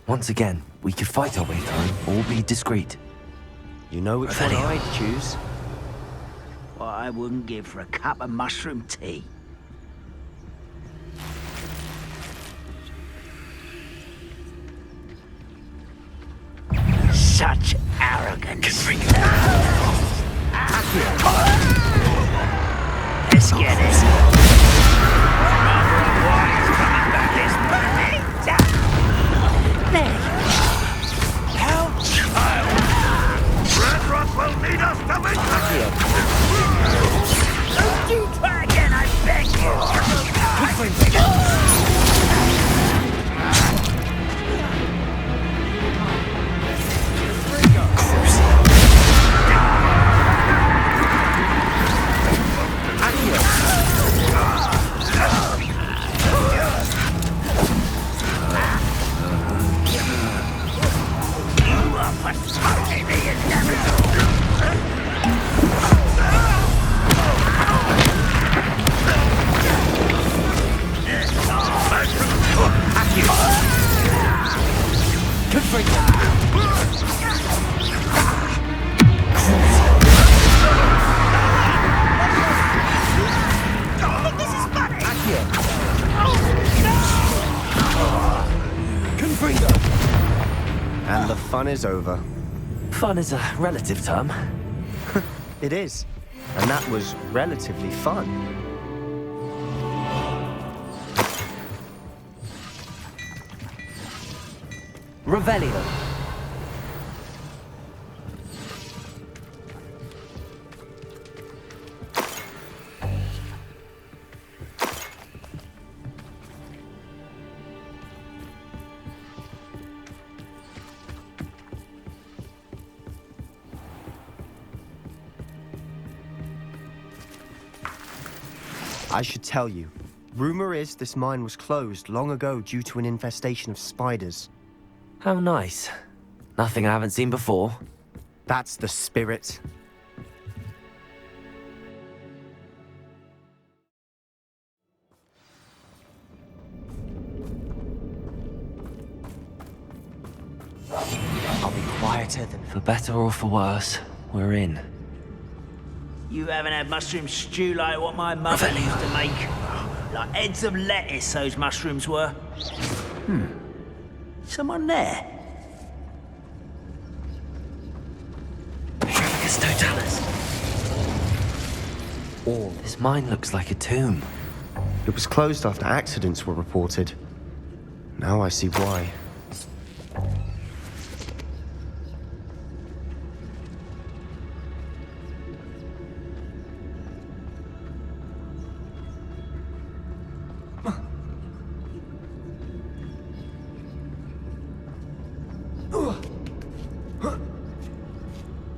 Once again, we could fight our way through or be discreet. You know which one I'd choose. What I wouldn't give for a cup of mushroom tea. Such arrogance. Let's get it. There. How? Red Rock will need us to make Don't you try again, I beg you! And the fun is over. Fun is a relative term. It is. And that was relatively fun. Revelio. I should tell you. Rumor is this mine was closed long ago due to an infestation of spiders. How nice. Nothing I haven't seen before. That's the spirit. I'll be quieter than for better or for worse. We're in. You haven't had mushroom stew like what my mother used to make. Like heads of lettuce, those mushrooms were. Someone there? It's Totalis. Oh, this mine looks like a tomb. It was closed after accidents were reported. Now I see why.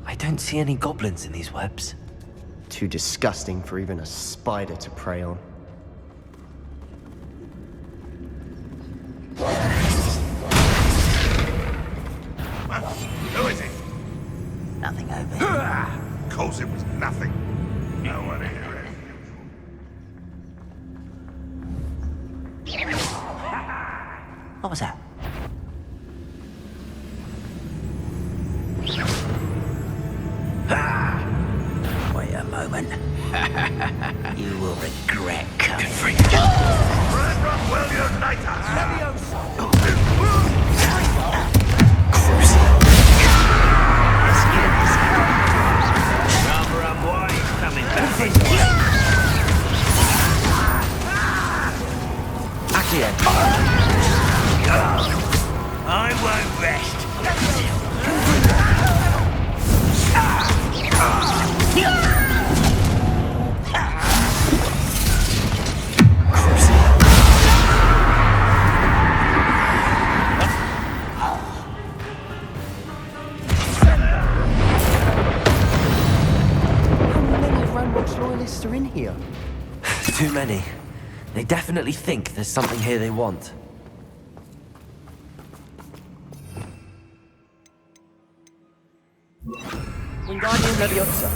I don't see any goblins in these webs. Too disgusting for even a spider to prey on. Who is it? Nothing over here. Of course it was nothing. No one here. What was that? Wait a moment. You will regret coming. Red Rock will unite us. Let's get this. Rather unwise coming back this way. I won't rest. Loyalists are in here. Too many. They definitely think there's something here they want. Wingardium Leviosa.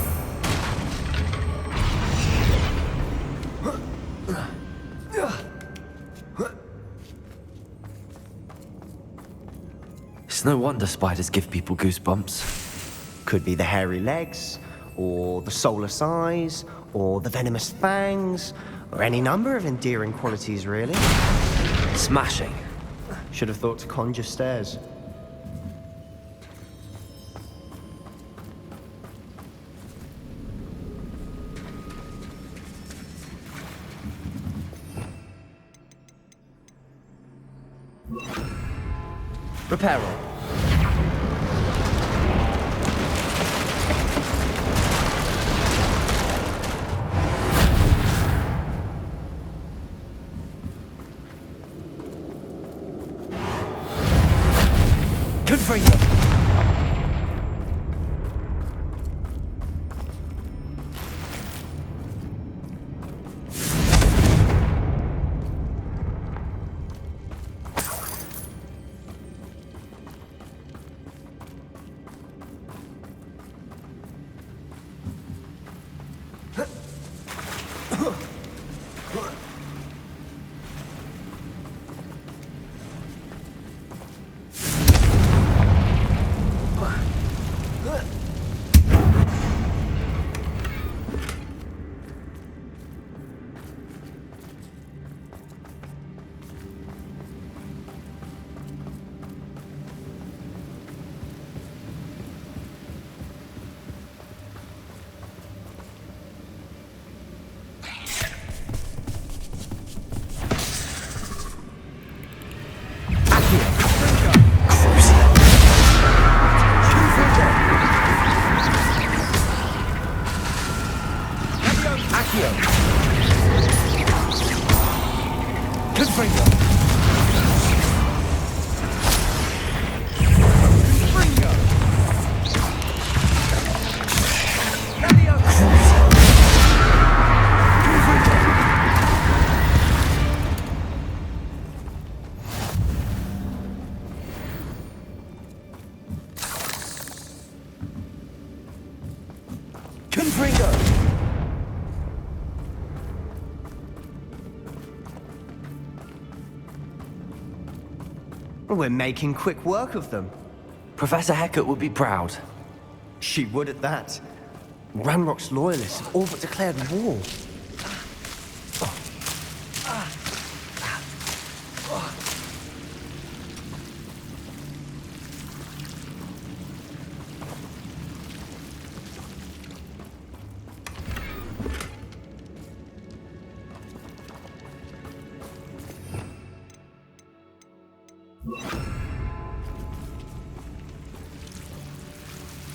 It's no wonder spiders give people goosebumps. Could be the hairy legs, or the soulless eyes, or the venomous fangs, or any number of endearing qualities, really. Smashing. Should have thought to conjure stairs. Reparo. Confringo. We're making quick work of them. Professor Hecat would be proud. She would at that. Ranrock's loyalists have all but declared war.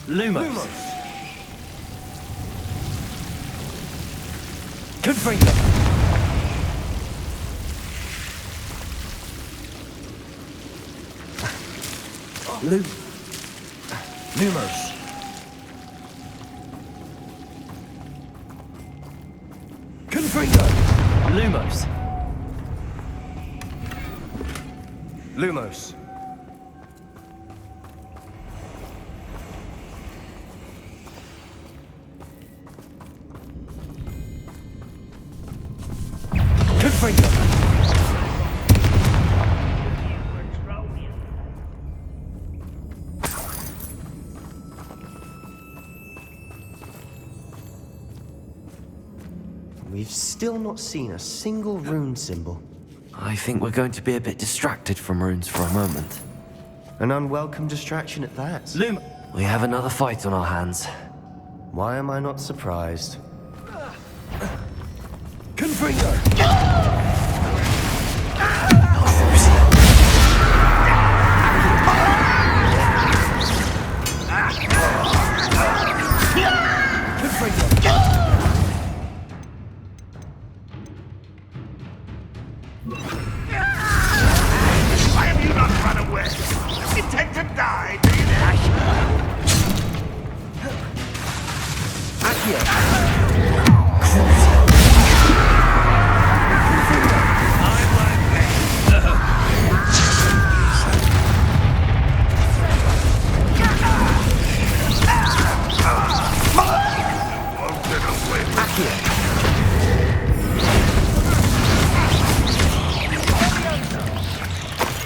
Lumos. Confringo. Lumos. Confringo. Lumos. Lumos. We've still not seen a single rune symbol. I think we're going to be a bit distracted from runes for a moment. An unwelcome distraction at that. We have another fight on our hands. Why am I not surprised? Confringo! Why have you not run away? You intend to die, do you?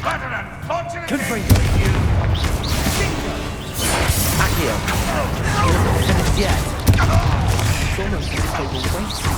What an unfortunate day for you! they were waiting.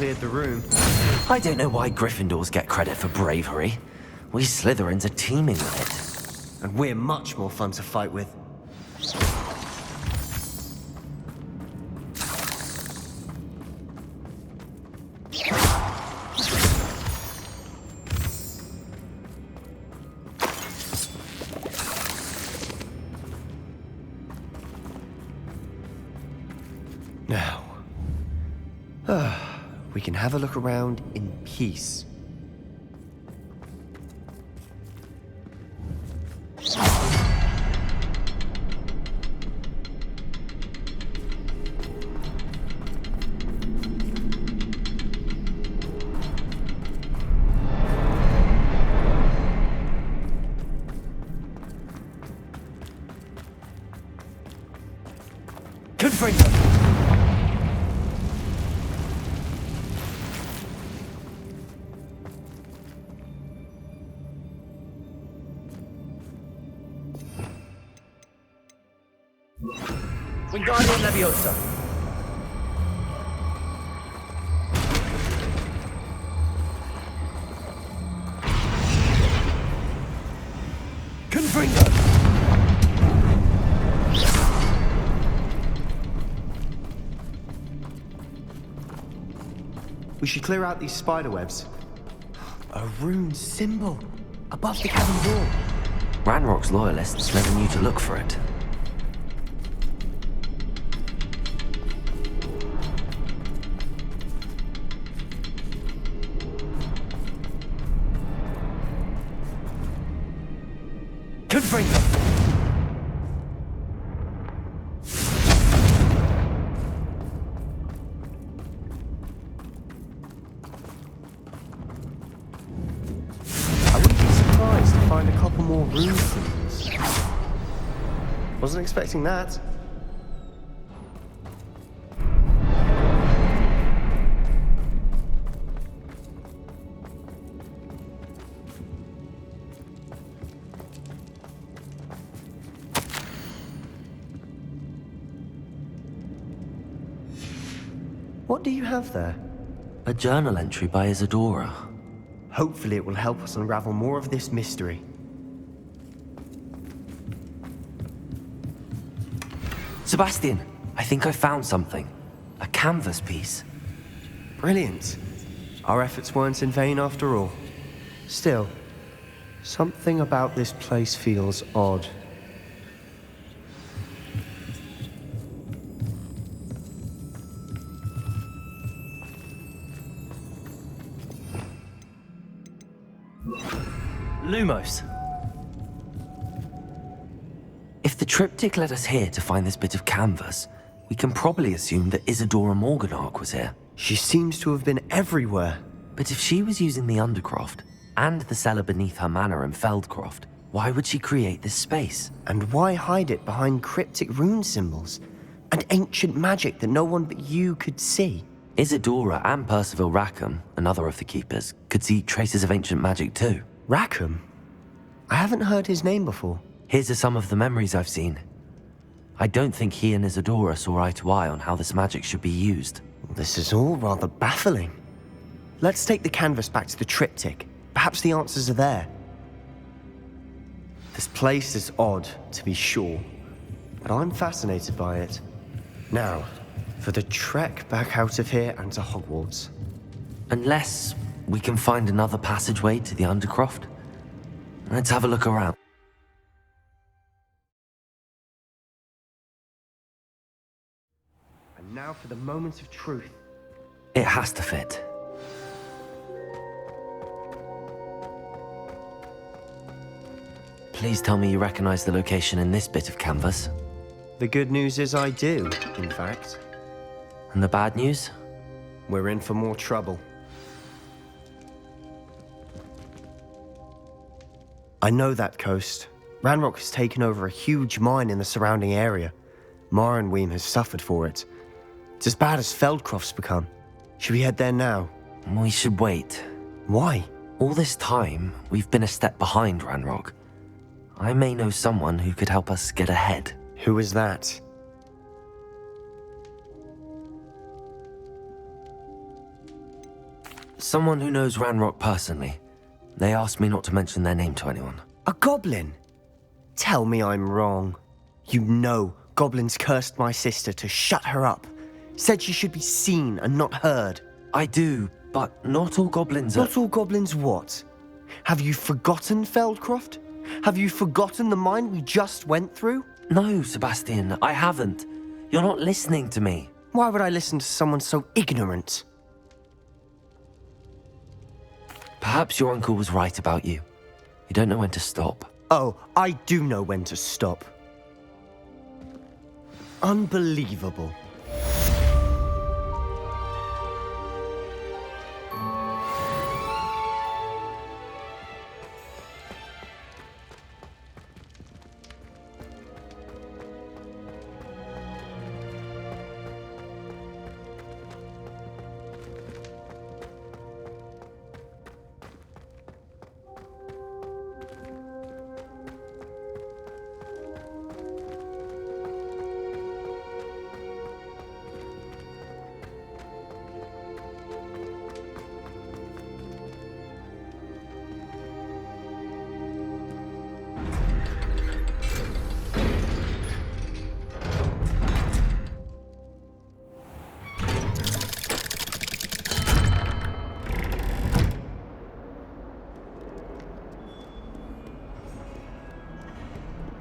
Cleared the room. I don't know why Gryffindors get credit for bravery. We Slytherins are teeming with it. And we're much more fun to fight with. Now. We can have a look around in peace. Confringo! Wingardium Leviosa. Confringo. We should clear out these spider webs. A rune symbol above the cabin door. Ranrock's loyalists never knew to look for it. Confringo. I wouldn't be surprised to find a couple more rune symbols. Wasn't expecting that. What do you have there? A journal entry by Isadora. Hopefully it will help us unravel more of this mystery. Sebastian, I think I found something. A canvas piece. Brilliant. Our efforts weren't in vain after all. Still, something about this place feels odd. Lumos. If the triptych led us here to find this bit of canvas, we can probably assume that Isadora Morganark was here. She seems to have been everywhere. But if she was using the Undercroft, and the cellar beneath her manor in Feldcroft, why would she create this space? And why hide it behind cryptic rune symbols? And ancient magic that no one but you could see? Isadora and Percival Rackham, another of the Keepers, could see traces of ancient magic too. Rackham? I haven't heard his name before. Here's some of the memories I've seen. I don't think he and Isadora saw eye to eye on how this magic should be used. This is all rather baffling. Let's take the canvas back to the triptych. Perhaps the answers are there. This place is odd, to be sure, but I'm fascinated by it. Now, for the trek back out of here and to Hogwarts. Unless we can find another passageway to the Undercroft. Let's have a look around. And now for the moment of truth. It has to fit. Please tell me you recognize the location in this bit of canvas. The good news is I do, in fact. And the bad news? We're in for more trouble. I know that coast. Ranrock has taken over a huge mine in the surrounding area. Mornweem has suffered for it. It's as bad as Feldcroft's become. Should we head there now? We should wait. Why? All this time, we've been a step behind Ranrock. I may know someone who could help us get ahead. Who is that? Someone who knows Ranrock personally. They asked me not to mention their name to anyone. A goblin? Tell me I'm wrong. You know goblins cursed my sister to shut her up. Said she should be seen and not heard. I do, but not all goblins are... Not all goblins what? Have you forgotten Feldcroft? Have you forgotten the mine we just went through? No, Sebastian, I haven't. You're not listening to me. Why would I listen to someone so ignorant? Perhaps your uncle was right about you. You don't know when to stop. Oh, I do know when to stop. Unbelievable.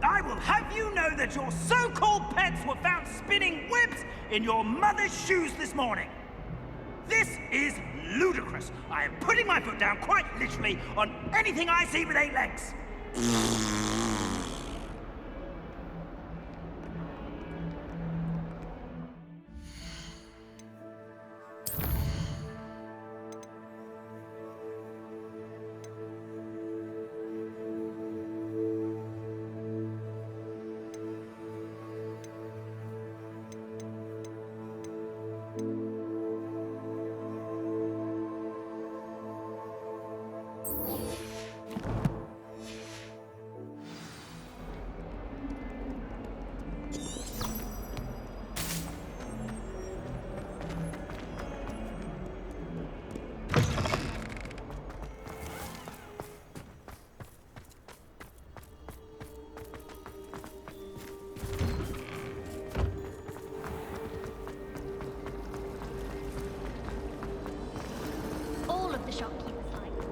I will have you know that your so-called pets were found spinning webs in your mother's shoes this morning. This is ludicrous. I am putting my foot down quite literally on anything I see with 8 legs. All of the shopkeepers like them.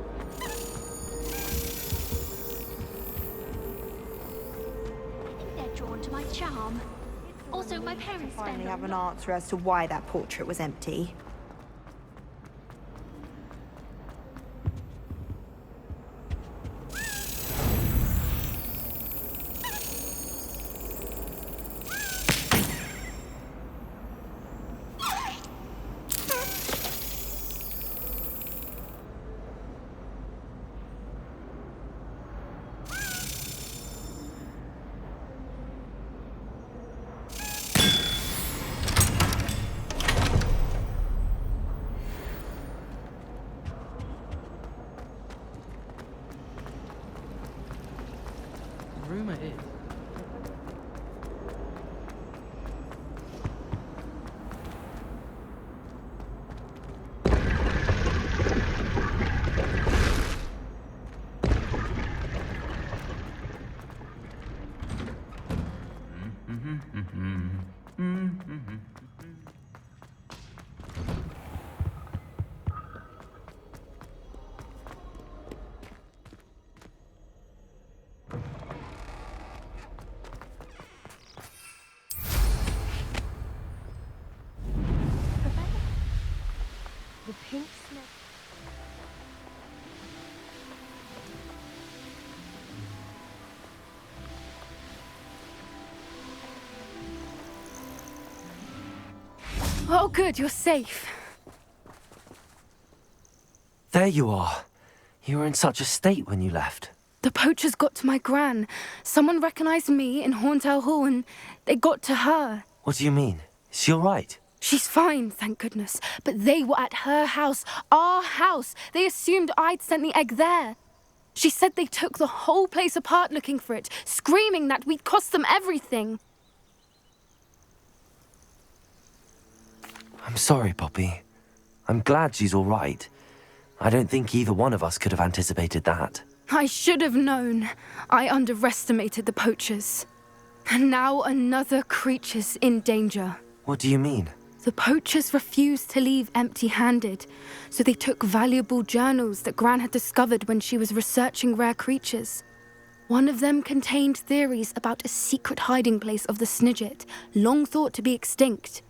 I think they're drawn to my charm. Also, my parents spend Finally a have an lot. answer as to why that portrait was empty. Oh, good, you're safe. There you are. You were in such a state when you left. The poachers got to my gran. Someone recognized me in Horntail Hall and they got to her. What do you mean? Is she all right? She's fine, thank goodness. But they were at her house, our house. They assumed I'd sent the egg there. She said they took the whole place apart looking for it, screaming that we'd cost them everything. I'm sorry, Poppy. I'm glad she's all right. I don't think either one of us could have anticipated that. I should have known. I underestimated the poachers. And now another creature's in danger. What do you mean? The poachers refused to leave empty-handed, so they took valuable journals that Gran had discovered when she was researching rare creatures. One of them contained theories about a secret hiding place of the Snidget, long thought to be extinct.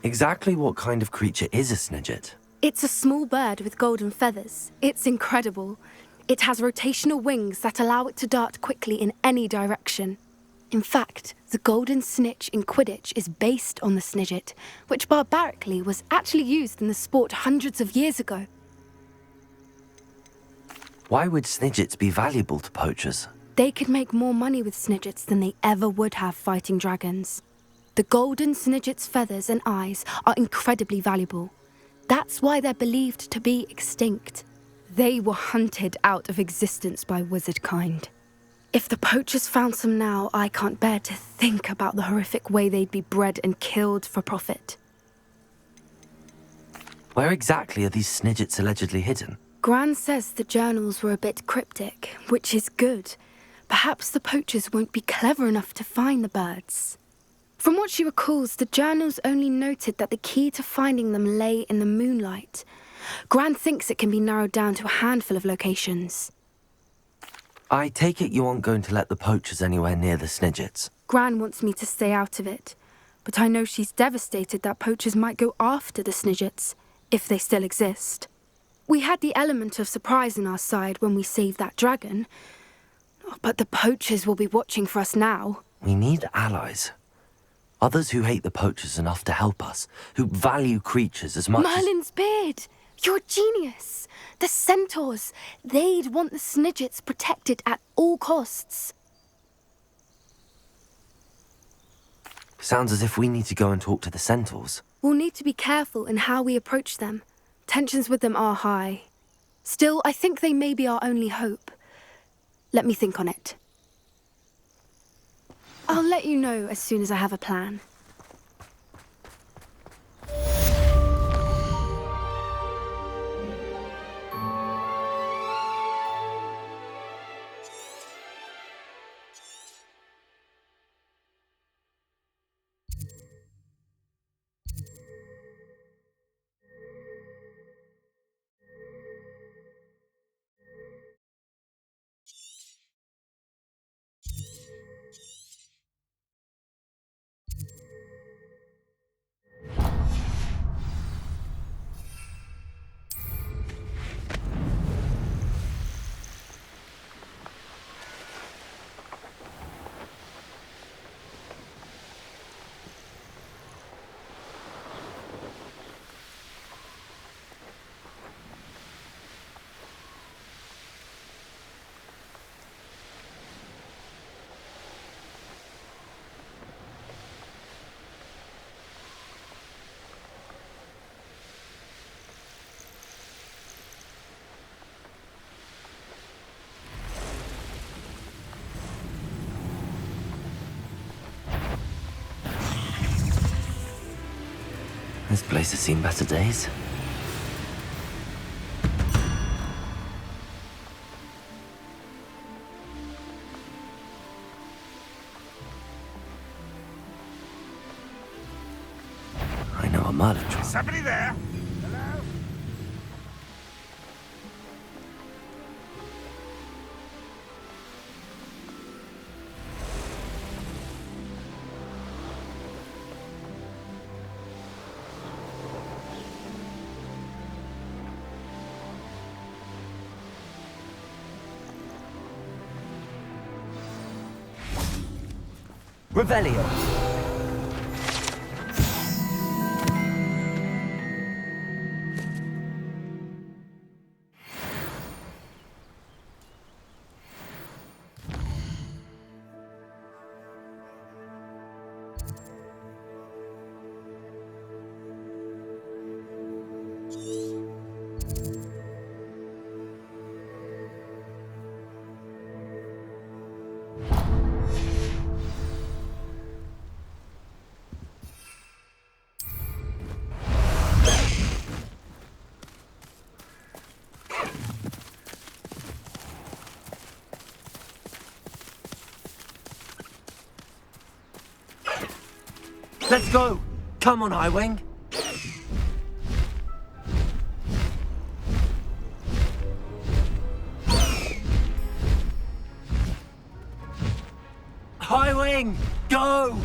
Exactly what kind of creature is a Snidget? It's a small bird with golden feathers. It's incredible. It has rotational wings that allow it to dart quickly in any direction. In fact, the golden snitch in Quidditch is based on the Snidget, which barbarically was actually used in the sport hundreds of years ago. Why would Snidgets be valuable to poachers? They could make more money with Snidgets than they ever would have fighting dragons. The golden Snidget's feathers and eyes are incredibly valuable. That's why they're believed to be extinct. They were hunted out of existence by wizard kind. If the poachers found some now, I can't bear to think about the horrific way they'd be bred and killed for profit. Where exactly are these Snidgets allegedly hidden? Gran says the journals were a bit cryptic, which is good. Perhaps the poachers won't be clever enough to find the birds. From what she recalls, the journals only noted that the key to finding them lay in the moonlight. Gran thinks it can be narrowed down to a handful of locations. I take it you aren't going to let the poachers anywhere near the Snidgets. Gran wants me to stay out of it, but I know she's devastated that poachers might go after the Snidgets, if they still exist. We had the element of surprise on our side when we saved that dragon, but the poachers will be watching for us now. We need allies. Others who hate the poachers enough to help us, who value creatures as much Merlin's beard! You're a genius! The centaurs! They'd want the Snidgets protected at all costs. Sounds as if we need to go and talk to the centaurs. We'll need to be careful in how we approach them. Tensions with them are high. Still, I think they may be our only hope. Let me think on it. I'll let you know as soon as I have a plan. This place has seen better days. I know a Merlin trap. Somebody there? Hello? Revelio! Let's go! Come on, Highwing! Highwing! Go!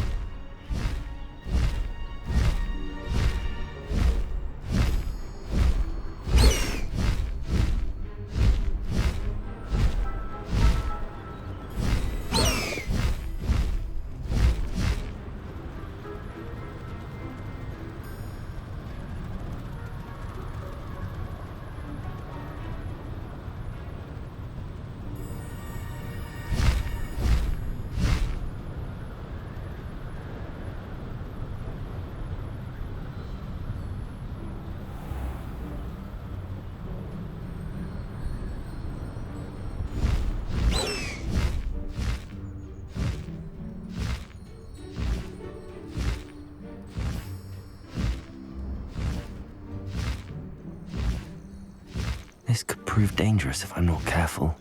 This could prove dangerous if I'm not careful.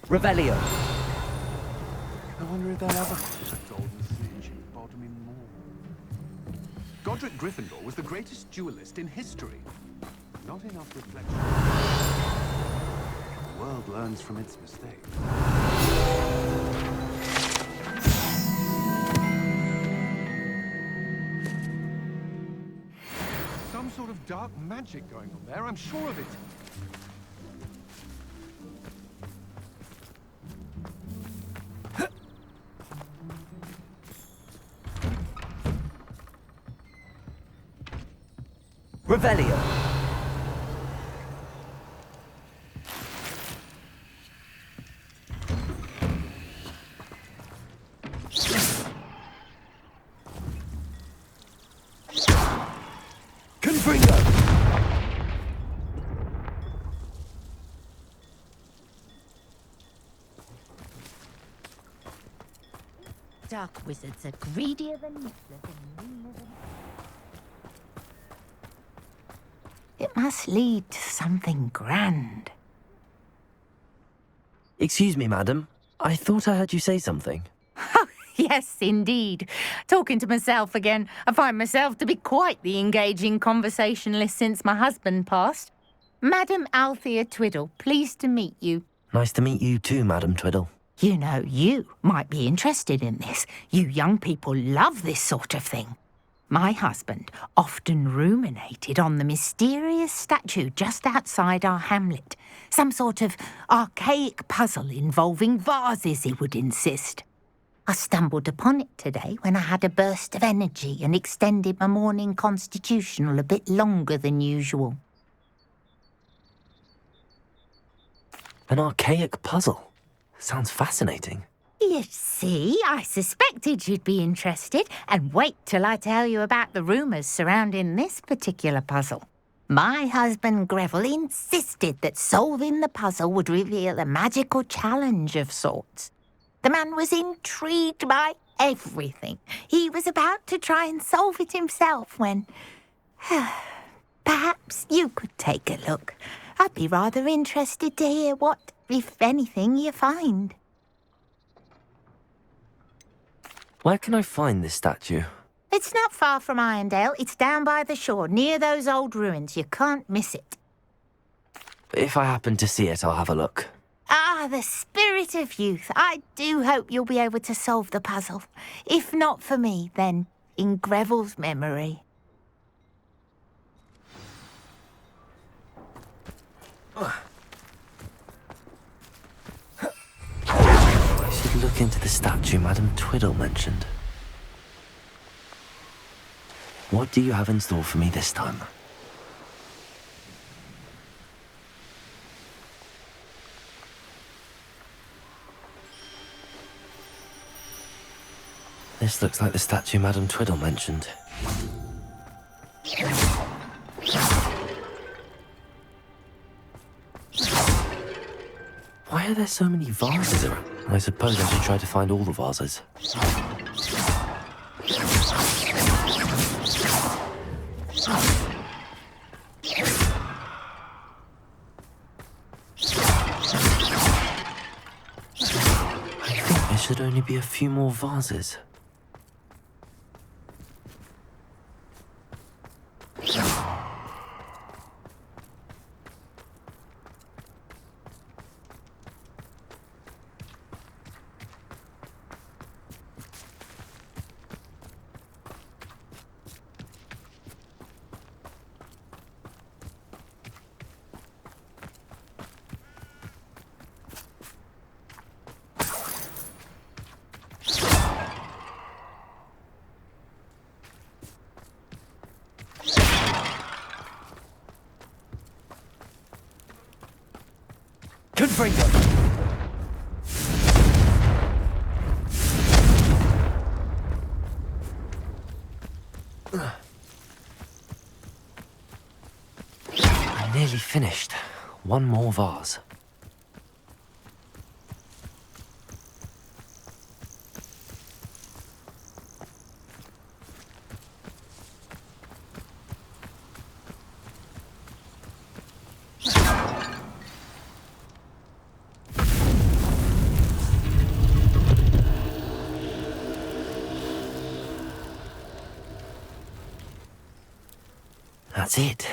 Revelio. I wonder if they'll ever golden snitch in Bodmin Moor. Godric Gryffindor was the greatest duelist in history. Not enough reflection. The world learns from its mistakes. Some sort of dark magic going on there, I'm sure of it. Revelio. Confringo. Dark wizards are greedier than useless and meaner than... It must lead to something grand. Excuse me, madam. I thought I heard you say something. Oh, yes, indeed. Talking to myself again. I find myself to be quite the engaging conversationalist since my husband passed. Madam Althea Twiddle, pleased to meet you. Nice to meet you too, Madam Twiddle. You know, you might be interested in this. You young people love this sort of thing. My husband often ruminated on the mysterious statue just outside our hamlet. Some sort of archaic puzzle involving vases, he would insist. I stumbled upon it today when I had a burst of energy and extended my morning constitutional a bit longer than usual. An archaic puzzle. Sounds fascinating. You see, I suspected you'd be interested, and wait till I tell you about the rumours surrounding this particular puzzle. My husband Greville insisted that solving the puzzle would reveal a magical challenge of sorts. The man was intrigued by everything. He was about to try and solve it himself when... Perhaps you could take a look. I'd be rather interested to hear what, if anything, you find. Where can I find this statue? It's not far from Irondale. It's down by the shore, near those old ruins. You can't miss it. If I happen to see it, I'll have a look. Ah, the spirit of youth. I do hope you'll be able to solve the puzzle. If not for me, then in Greville's memory. I should look into the statue Madam Twiddle mentioned. What do you have in store for me this time? This looks like the statue Madam Twiddle mentioned. Why are there so many vases around? I suppose I should try to find all the vases. should only be a few more vases. Confringo! I'm nearly finished. One more vase. That's it.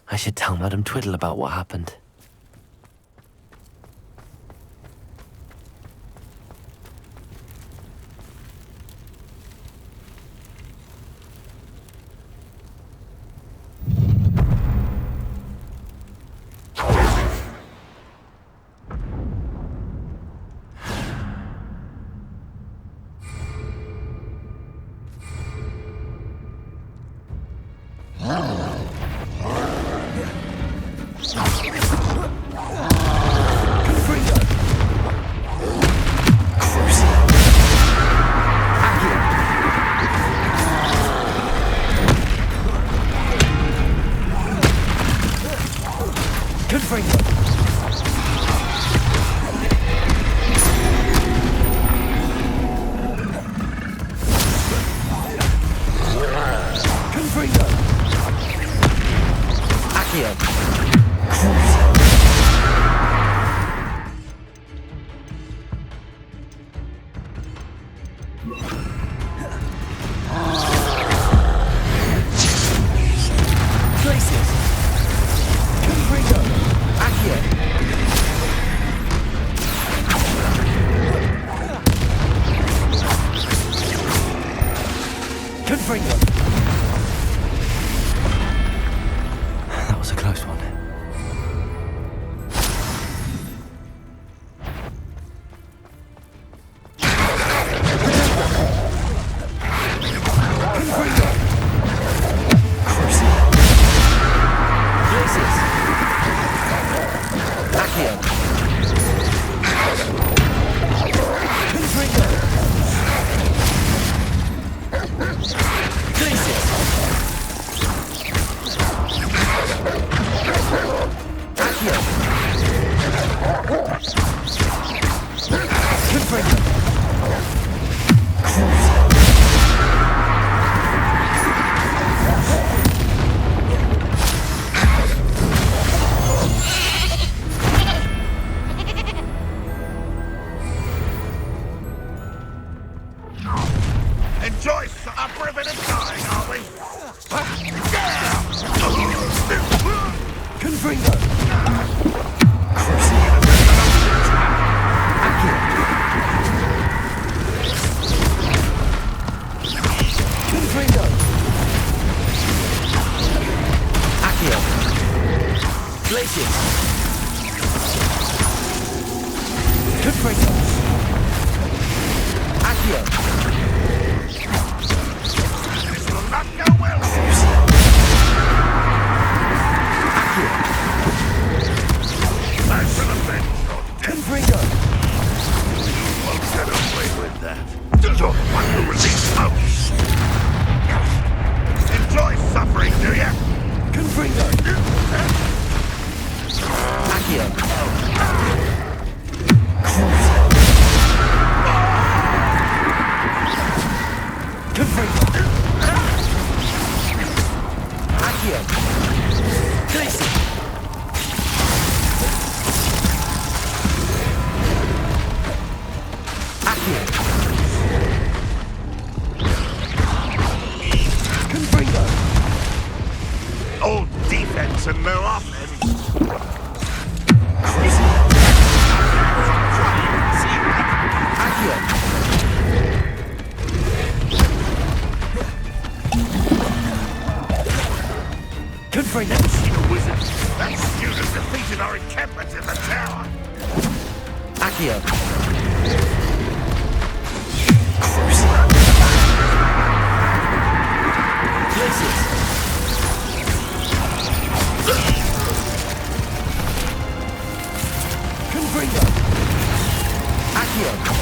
I should tell Madame Twiddle about what happened. That was a close one. Enjoy a ribbon of dying, are we? Confringo! Confringo! Accio! Glacius! Confringo! Accio! This will not go well. I shall avenge your death. Confringo! You won't get away with that. Do not want to release most. Enjoy suffering, do ya? Confringo! Accio! Confringo! The wizard! That student defeated our encampment in the tower! Accio! Places! Confringo! Accio!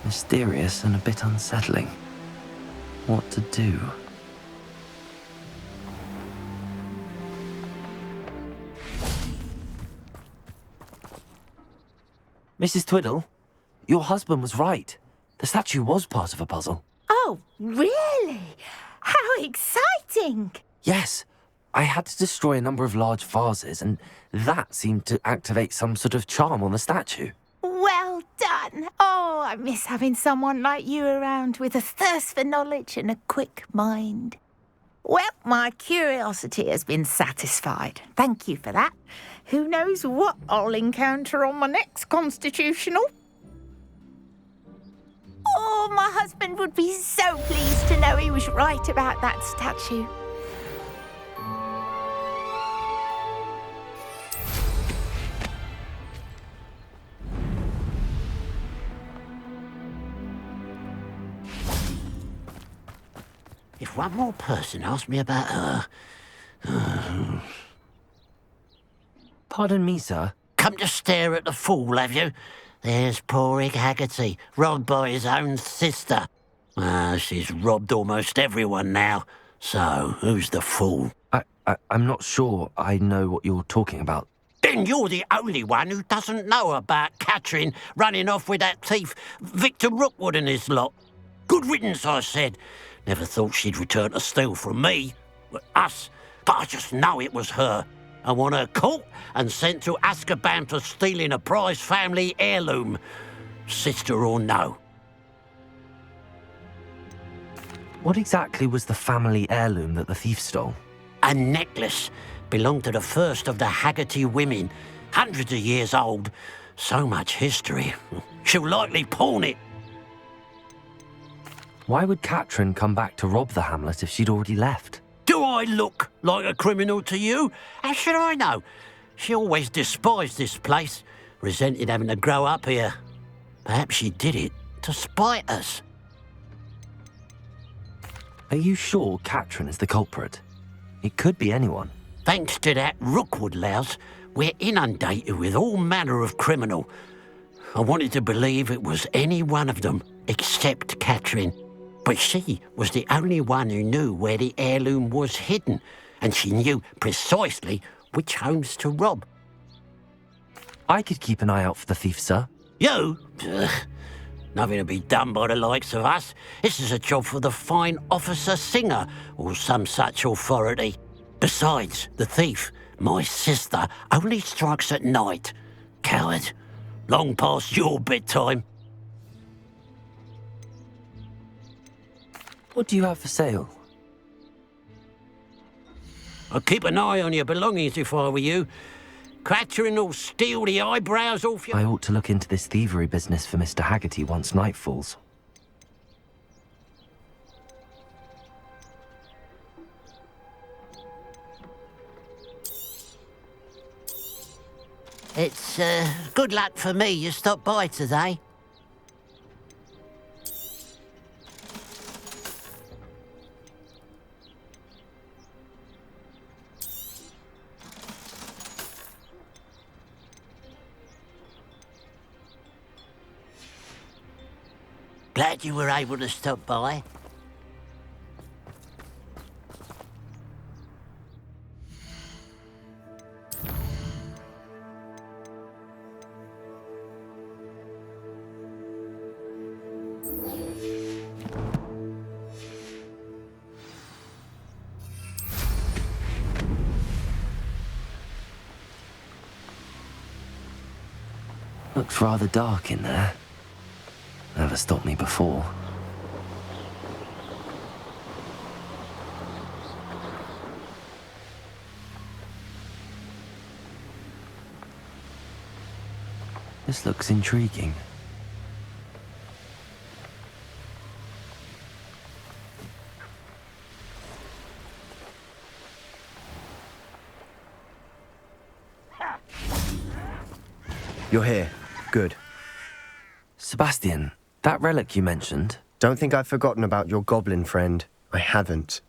Mysterious and a bit unsettling. What to do? Mrs. Twiddle, your husband was right. The statue was part of a puzzle. Oh, really? How exciting! Yes, I had to destroy a number of large vases, and that seemed to activate some sort of charm on the statue. Well done. Oh, I miss having someone like you around with a thirst for knowledge and a quick mind. Well, my curiosity has been satisfied. Thank you for that. Who knows what I'll encounter on my next constitutional? Oh, my husband would be so pleased to know he was right about that statue. If one more person asked me about her... Pardon me, sir. Come to stare at the fool, have you? There's poor Ig Haggerty, robbed by his own sister. She's robbed almost everyone now. So, who's the fool? I'm not sure I know what you're talking about. Then you're the only one who doesn't know about Catherine running off with that thief Victor Rookwood and his lot. Good riddance, I said. Never thought she'd return to steal from me, us, but I just know it was her. I want her caught and sent to Azkaban for stealing a prize family heirloom, sister or no. What exactly was the family heirloom that the thief stole? A necklace belonged to the first of the Haggerty women, hundreds of years old. So much history. She'll likely pawn it. Why would Catherine come back to rob the hamlet if she'd already left? Do I look like a criminal to you? How should I know? She always despised this place, resented having to grow up here. Perhaps she did it to spite us. Are you sure Catherine is the culprit? It could be anyone. Thanks to that Rookwood louse, we're inundated with all manner of criminal. I wanted to believe it was any one of them, except Catherine. But she was the only one who knew where the heirloom was hidden, and she knew precisely which homes to rob. I could keep an eye out for the thief, sir. You? Ugh. Nothing to be done by the likes of us. This is a job for the fine officer Singer, or some such authority. Besides, the thief, my sister, only strikes at night. Coward. Long past your bedtime. What do you have for sale? I'd keep an eye on your belongings if I were you. Catherine will steal the eyebrows off you. I ought to look into this thievery business for Mr. Haggerty once night falls. It's good luck for me you stopped by today. Glad you were able to stop by. Looks rather dark in there. Never stopped me before. This looks intriguing. You're here. Good. Sebastian, that relic you mentioned. Don't think I've forgotten about your goblin friend. I haven't.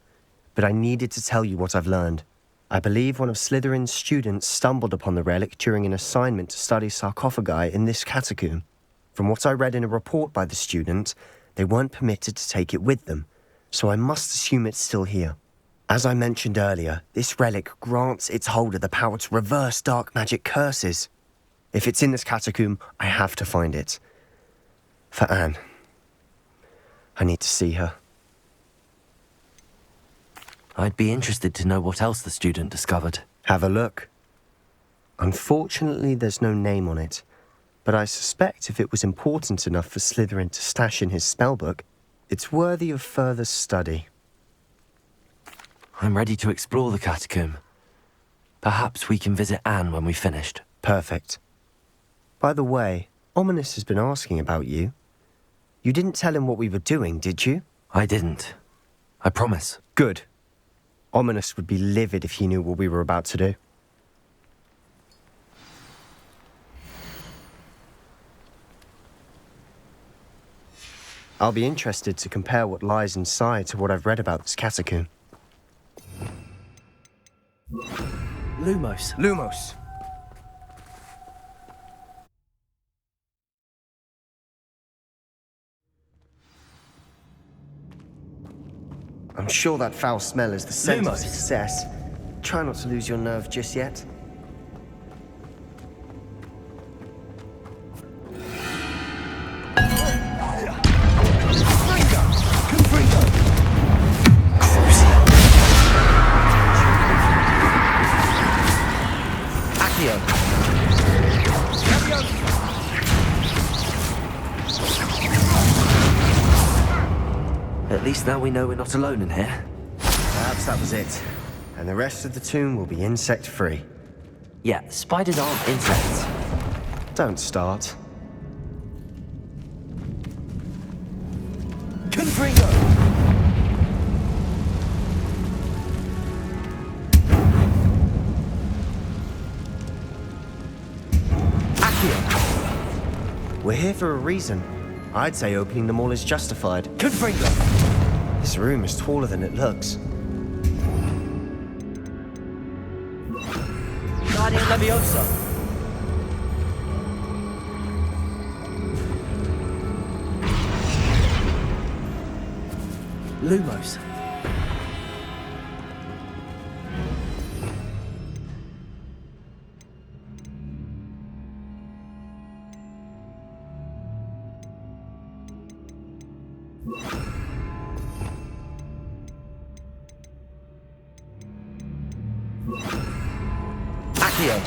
But I needed to tell you what I've learned. I believe one of Slytherin's students stumbled upon the relic during an assignment to study sarcophagi in this catacomb. From what I read in a report by the student, they weren't permitted to take it with them, so I must assume it's still here. As I mentioned earlier, this relic grants its holder the power to reverse dark magic curses. If it's in this catacomb, I have to find it. For Anne. I need to see her. I'd be interested to know what else the student discovered. Have a look. Unfortunately, there's no name on it, but I suspect if it was important enough for Slytherin to stash in his spellbook, it's worthy of further study. I'm ready to explore the catacomb. Perhaps we can visit Anne when we've finished. Perfect. By the way, Ominous has been asking about you. You didn't tell him what we were doing, did you? I didn't. I promise. Good. Ominous would be livid if he knew what we were about to do. I'll be interested to compare what lies inside to what I've read about this catacomb. Lumos. Lumos! I'm sure that foul smell is the scent of success. Try not to lose your nerve just yet. At least now we know we're not alone in here. Perhaps that was it. And the rest of the tomb will be insect-free. Yeah, spiders aren't insects. Don't start. Confringo! We're here for a reason. I'd say opening them all is justified. Confringo! This room is taller than it looks. Guardian Leviosa! Lumos. Accio.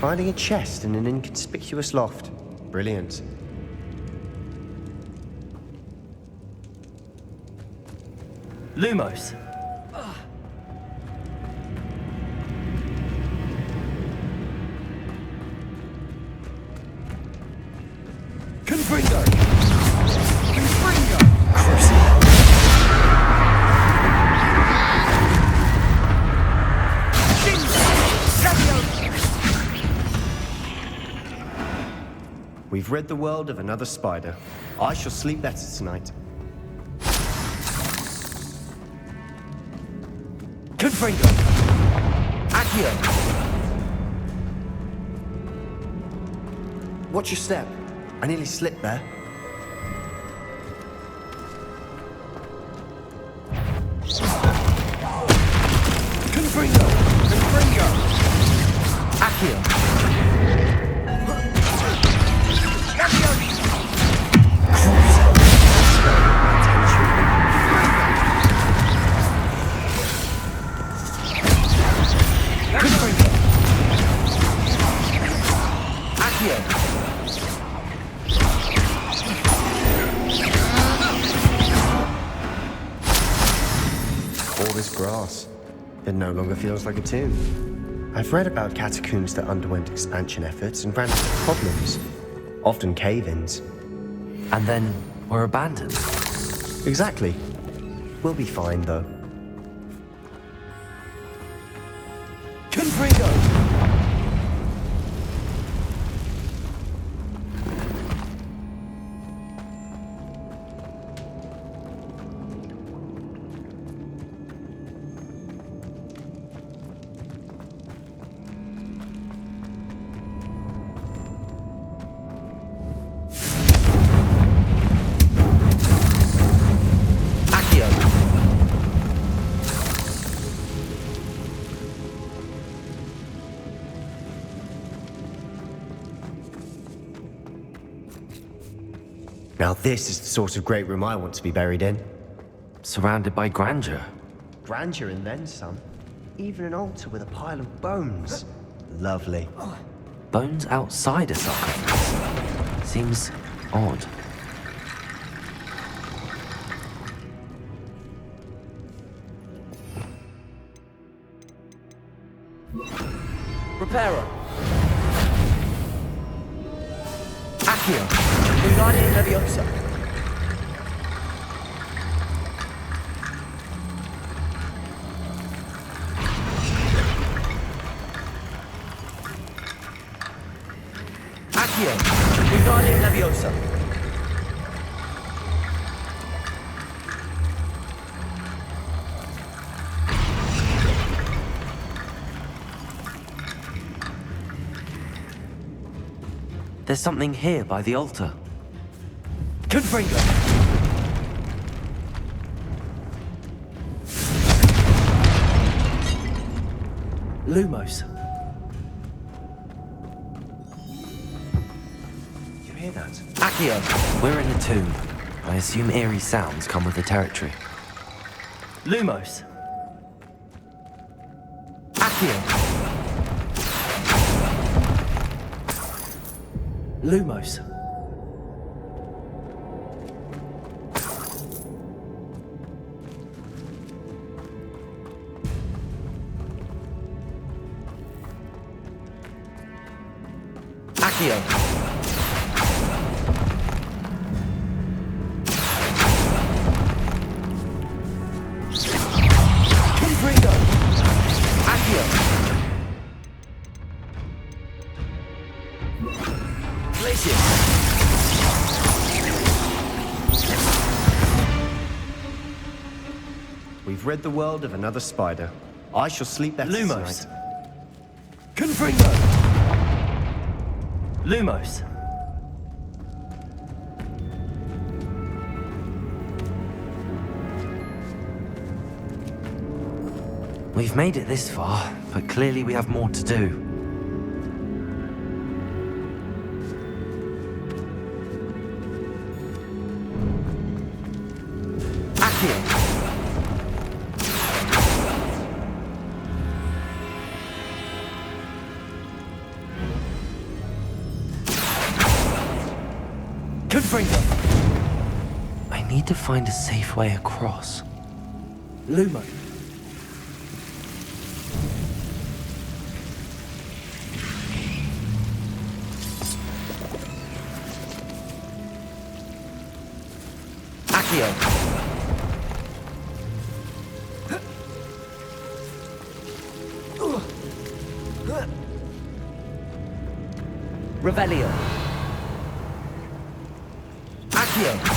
Finding a chest in an inconspicuous loft. Brilliant. Lumos. Confringo! Confringo! We've rid the world of another spider. I shall sleep better tonight. Confringo! Accio! Watch your step. I nearly slipped there. Confringo! Confringo! Accio! All this grass. It no longer feels like a tomb. I've read about catacombs that underwent expansion efforts and ran into problems. Often cave-ins. And then were abandoned. Exactly. We'll be fine, though. Confringo! Now this is the sort of great room I want to be buried in. Surrounded by grandeur. Grandeur and then some. Even an altar with a pile of bones. Lovely. Bones outside a sarcophagus. Seems odd. Reparo. Accio. Guardian Leviosa. Accio. Guardian Leviosa. There's something here by the altar. Confringo! Lumos. You hear that? Accio! We're in a tomb. I assume eerie sounds come with the territory. Lumos. Accio. Lumos. Accio. Confringo. Accio. Glacius. We've rid the world of another spider. I shall sleep better Lumos. tonight. Confringo. Lumos. We've made it this far, but clearly we have more to do. Accio. Confringo. I need to find a safe way across. Lumo. Accio. Revelio. Accio.